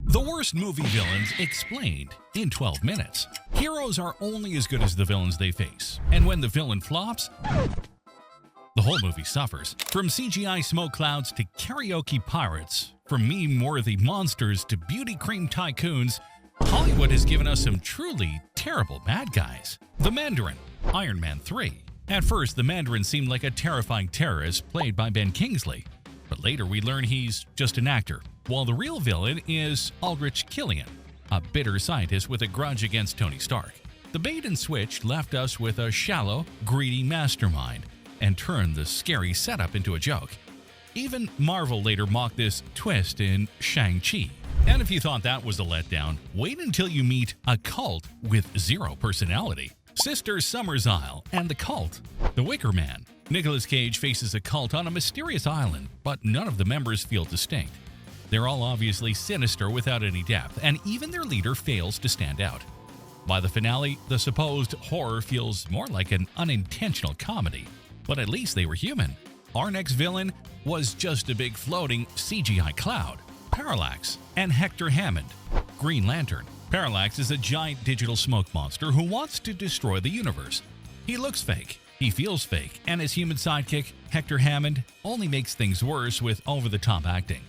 The worst movie villains explained in 12 minutes. Heroes are only as good as the villains they face, and when the villain flops, the whole movie suffers. From CGI smoke clouds to karaoke pirates, from meme-worthy monsters to beauty cream tycoons, Hollywood has given us some truly terrible bad guys. The Mandarin, Iron Man 3. At first, the Mandarin seemed like a terrifying terrorist played by Ben Kingsley, but later we learn he's just an actor, while the real villain is Aldrich Killian, a bitter scientist with a grudge against Tony Stark. The bait and switch left us with a shallow, greedy mastermind and turned the scary setup into a joke. Even Marvel later mocked this twist in Shang-Chi. And if you thought that was a letdown, wait until you meet a cult with zero personality. Sister Summer's Isle and the Cult. The Wicker Man. Nicolas Cage faces a cult on a mysterious island, but none of the members feel distinct. They're all obviously sinister without any depth, and even their leader fails to stand out. By the finale, the supposed horror feels more like an unintentional comedy, but at least they were human. Our next villain was just a big floating CGI cloud. Parallax and Hector Hammond. Green Lantern. Parallax is a giant digital smoke monster who wants to destroy the universe. He looks fake, he feels fake, and his human sidekick, Hector Hammond, only makes things worse with over-the-top acting.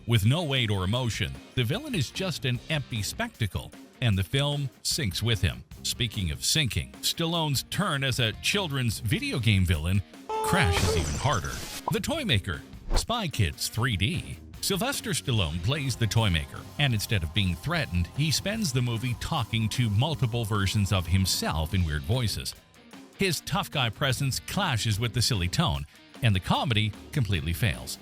With no weight or emotion, the villain is just an empty spectacle, and the film sinks with him. Speaking of sinking, Stallone's turn as a children's video game villain crashes even harder. The Toymaker. Spy Kids 3D. Sylvester Stallone plays the Toymaker, and instead of being threatened, he spends the movie talking to multiple versions of himself in weird voices. His tough guy presence clashes with the silly tone, and the comedy completely fails.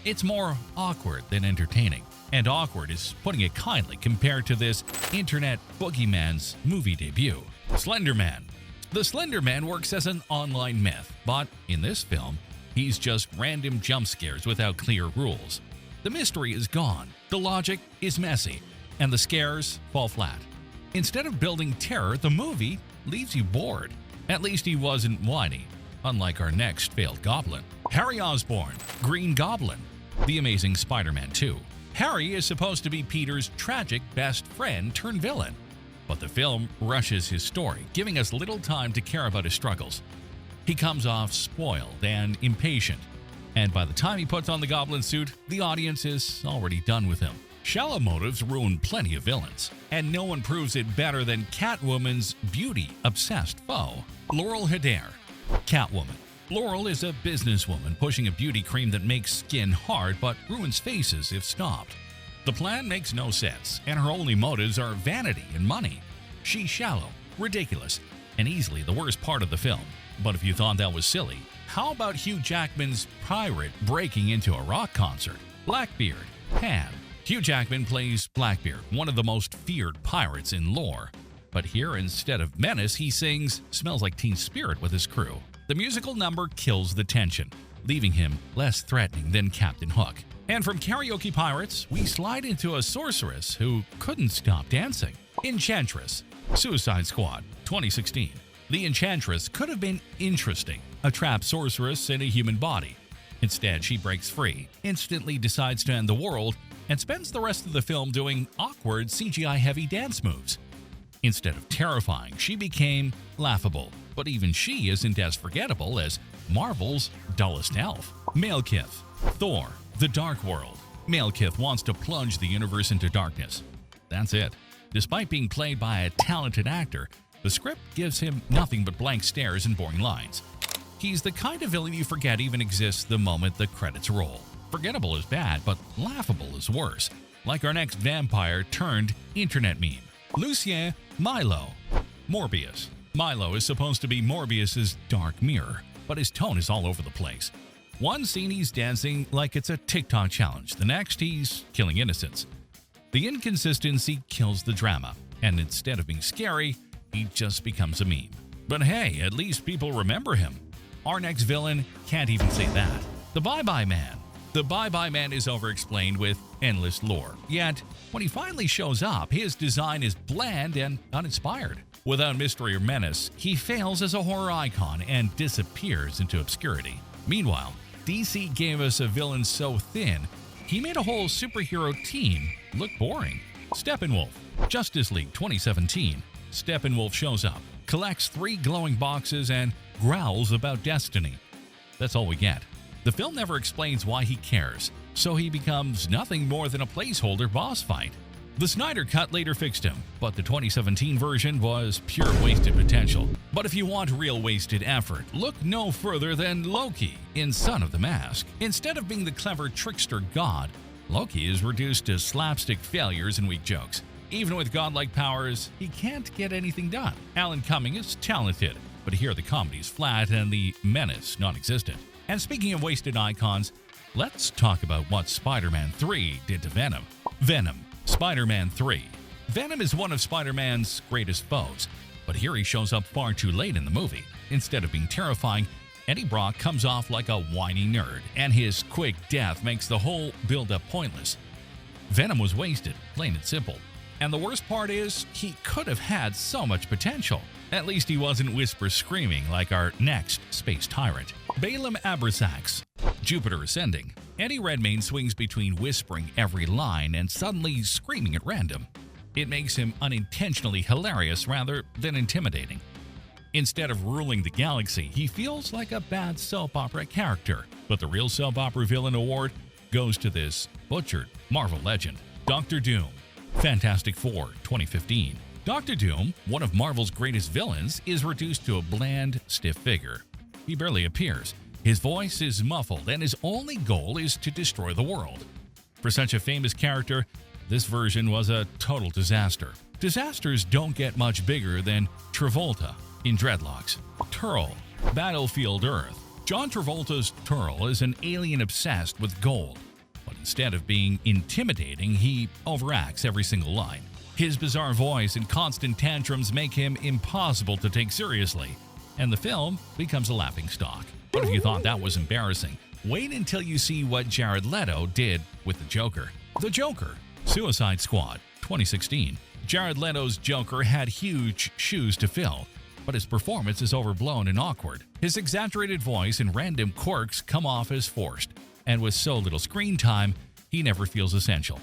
It's more awkward than entertaining, and awkward is putting it kindly compared to this internet boogeyman's movie debut. Slender Man. The Slender Man works as an online myth, but in this film, he's just random jump scares without clear rules. The mystery is gone, the logic is messy, and the scares fall flat. Instead of building terror, the movie leaves you bored. At least he wasn't whiny, unlike our next failed goblin. Harry Osborn, Green Goblin. The Amazing Spider-Man 2. Harry is supposed to be Peter's tragic best friend turned villain, but the film rushes his story, giving us little time to care about his struggles. He comes off spoiled and impatient, and by the time he puts on the goblin suit, the audience is already done with him. Shallow motives ruin plenty of villains, and no one proves it better than Catwoman's beauty-obsessed foe, Laurel Hedare. Catwoman. Laurel is a businesswoman pushing a beauty cream that makes skin hard but ruins faces if stopped. The plan makes no sense, and her only motives are vanity and money. She's shallow, ridiculous, and easily the worst part of the film. But if you thought that was silly, how about Hugh Jackman's pirate breaking into a rock concert? Blackbeard. Pan. Hugh Jackman plays Blackbeard, one of the most feared pirates in lore. But here, instead of menace, he sings "Smells Like Teen Spirit" with his crew. The musical number kills the tension, leaving him less threatening than Captain Hook. And from karaoke pirates, we slide into a sorceress who couldn't stop dancing. Enchantress. Suicide Squad, 2016. The Enchantress could have been interesting, a trapped sorceress in a human body. Instead, she breaks free, instantly decides to end the world, and spends the rest of the film doing awkward CGI-heavy dance moves. Instead of terrifying, she became laughable, but even she isn't as forgettable as Marvel's dullest elf. Malekith. Thor, The Dark World. Malekith wants to plunge the universe into darkness. That's it. Despite being played by a talented actor, the script gives him nothing but blank stares and boring lines. He's the kind of villain you forget even exists the moment the credits roll. Forgettable is bad, but laughable is worse, like our next vampire turned internet meme. Lucien Milo. Morbius. Milo is supposed to be Morbius's dark mirror, but his tone is all over the place. One scene he's dancing like it's a TikTok challenge, the next he's killing innocents. The inconsistency kills the drama, and instead of being scary, he just becomes a meme. But hey, at least people remember him. Our next villain can't even say that. The Bye-Bye Man. The Bye-Bye Man is overexplained with endless lore, yet when he finally shows up, his design is bland and uninspired. Without mystery or menace, he fails as a horror icon and disappears into obscurity. Meanwhile, DC gave us a villain so thin, he made a whole superhero team look boring. Steppenwolf, Justice League 2017. Steppenwolf shows up, collects 3 glowing boxes, and growls about destiny. That's all we get. The film never explains why he cares, so he becomes nothing more than a placeholder boss fight. The Snyder Cut later fixed him, but the 2017 version was pure wasted potential. But if you want real wasted effort, look no further than Loki in Son of the Mask. Instead of being the clever trickster god, Loki is reduced to slapstick failures and weak jokes. Even with godlike powers, he can't get anything done. Alan Cumming is talented, but here the comedy's flat and the menace non-existent. And speaking of wasted icons, let's talk about what Spider-Man 3 did to Venom. Venom. Spider-Man 3. Venom is one of Spider-Man's greatest foes, but here he shows up far too late in the movie. Instead of being terrifying, Eddie Brock comes off like a whiny nerd, and his quick death makes the whole build-up pointless. Venom was wasted, plain and simple. And the worst part is, he could have had so much potential. At least he wasn't whisper-screaming like our next space tyrant. Balem Abrasax. Jupiter Ascending. Eddie Redmayne swings between whispering every line and suddenly screaming at random. It makes him unintentionally hilarious rather than intimidating. Instead of ruling the galaxy, he feels like a bad soap opera character. But the real soap opera villain award goes to this butchered Marvel legend, Dr. Doom. Fantastic Four 2015. Dr. Doom, one of Marvel's greatest villains, is reduced to a bland, stiff figure. He barely appears. His voice is muffled, and his only goal is to destroy the world. For such a famous character, this version was a total disaster. Disasters don't get much bigger than Travolta in Dreadlocks. Terl, Battlefield Earth. John Travolta's Terl is an alien obsessed with gold, but instead of being intimidating, he overacts every single line. His bizarre voice and constant tantrums make him impossible to take seriously, and the film becomes a laughingstock. But if you thought that was embarrassing, wait until you see what Jared Leto did with the Joker. The Joker, Suicide Squad 2016. Jared Leto's Joker had huge shoes to fill, but his performance is overblown and awkward. His exaggerated voice and random quirks come off as forced, and with so little screen time, he never feels essential.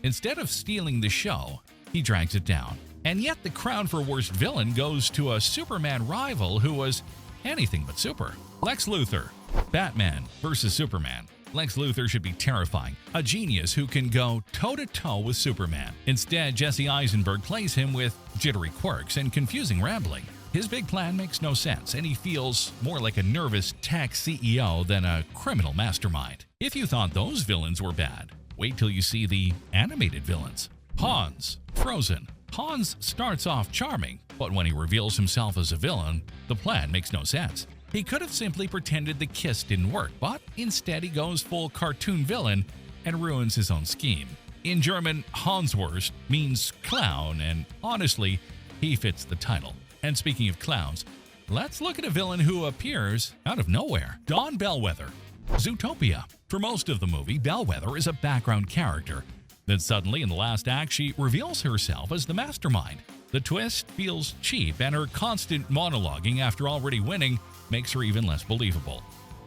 Instead of stealing the show, he drags it down. And yet the crown for worst villain goes to a Superman rival who was anything but super. Lex Luthor, Batman vs. Superman. Lex Luthor should be terrifying, a genius who can go toe-to-toe with Superman. Instead, Jesse Eisenberg plays him with jittery quirks and confusing rambling. His big plan makes no sense, and he feels more like a nervous tech CEO than a criminal mastermind. If you thought those villains were bad, wait till you see the animated villains. Hans, Frozen. Hans starts off charming, but when he reveals himself as a villain, the plan makes no sense. He could have simply pretended the kiss didn't work, but instead he goes full cartoon villain and ruins his own scheme. In German, Hanswurst means clown, and honestly, he fits the title. And speaking of clowns, let's look at a villain who appears out of nowhere. Dawn Bellwether, Zootopia. For most of the movie, Bellwether is a background character. Then suddenly, in the last act, she reveals herself as the mastermind. The twist feels cheap, and her constant monologuing after already winning makes her even less believable.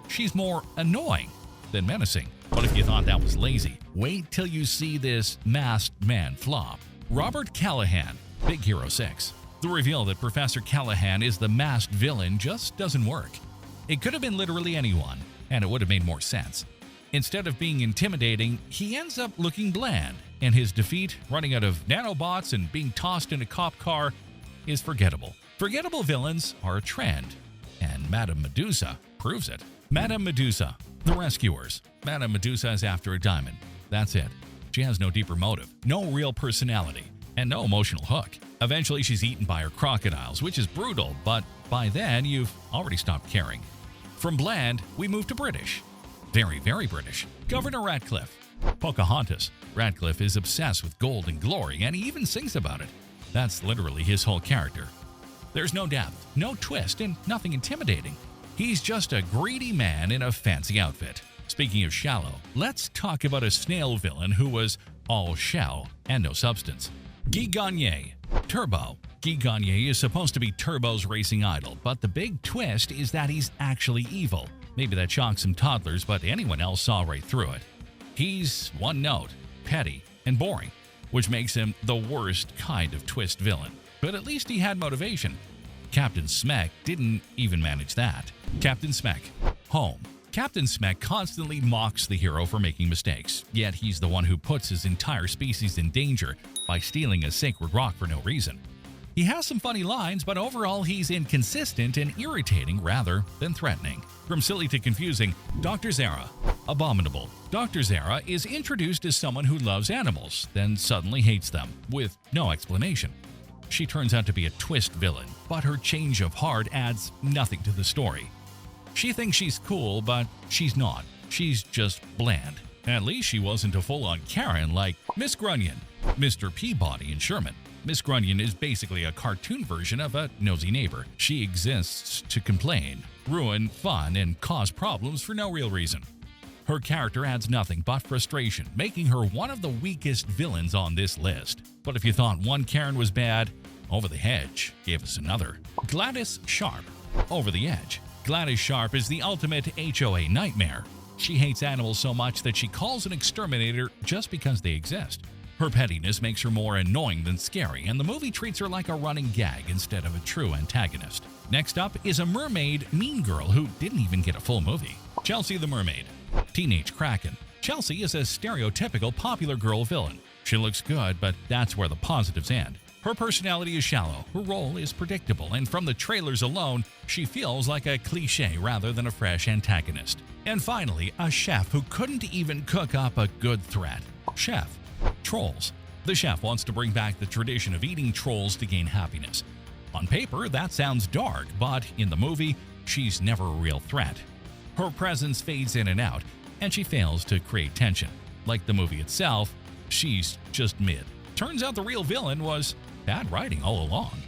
She's more annoying than menacing. But if you thought that was lazy, wait till you see this masked man flop. Robert Callahan, Big Hero 6. The reveal that Professor Callahan is the masked villain just doesn't work. It could have been literally anyone, and it would have made more sense. Instead of being intimidating, he ends up looking bland, and his defeat, running out of nanobots and being tossed in a cop car, is forgettable. Forgettable villains are a trend, and Madame Medusa proves it. Madame Medusa, The Rescuers. Madame Medusa is after a diamond. That's it. She has no deeper motive, no real personality, and no emotional hook. Eventually, she's eaten by her crocodiles, which is brutal, but by then, you've already stopped caring. From bland, we move to British. Very, very British. Governor Ratcliffe. Pocahontas. Ratcliffe is obsessed with gold and glory, and he even sings about it. That's literally his whole character. There's no depth, no twist, and nothing intimidating. He's just a greedy man in a fancy outfit. Speaking of shallow, let's talk about a snail villain who was all shell and no substance. Guy Gagné. Turbo. Guy Gagné is supposed to be Turbo's racing idol, but the big twist is that he's actually evil. Maybe that shocked some toddlers, but anyone else saw right through it. He's one note, petty, and boring. which makes him the worst kind of twist villain. But at least he had motivation. Captain Smek didn't even manage that. Captain Smek. Home. Captain Smek constantly mocks the hero for making mistakes, yet he's the one who puts his entire species in danger by stealing a sacred rock for no reason. He has some funny lines, but overall he's inconsistent and irritating rather than threatening. From silly to confusing, Dr. Zara. Abominable. Dr. Zara is introduced as someone who loves animals, then suddenly hates them, with no explanation. She turns out to be a twist villain, but her change of heart adds nothing to the story. She thinks she's cool, but she's not. She's just bland. At least she wasn't a full-on Karen like Miss Grunion, Mr. Peabody, and Sherman. Miss Grunion is basically a cartoon version of a nosy neighbor. She exists to complain, ruin fun, and cause problems for no real reason. Her character adds nothing but frustration, making her one of the weakest villains on this list. But if you thought one Karen was bad, Over the Hedge gave us another. Gladys Sharp. Over the Edge. Gladys Sharp is the ultimate HOA nightmare. She hates animals so much that she calls an exterminator just because they exist. Her pettiness makes her more annoying than scary, and the movie treats her like a running gag instead of a true antagonist. Next up is a mermaid mean girl who didn't even get a full movie. Chelsea the Mermaid. Teenage Kraken. Chelsea is a stereotypical popular girl villain. She looks good, but that's where the positives end. Her personality is shallow, her role is predictable, and from the trailers alone, she feels like a cliché rather than a fresh antagonist. And finally, a chef who couldn't even cook up a good threat. Chef. Trolls. The chef wants to bring back the tradition of eating trolls to gain happiness. On paper, that sounds dark, but in the movie, she's never a real threat. Her presence fades in and out, and she fails to create tension. Like the movie itself, she's just mid. Turns out the real villain was bad writing all along.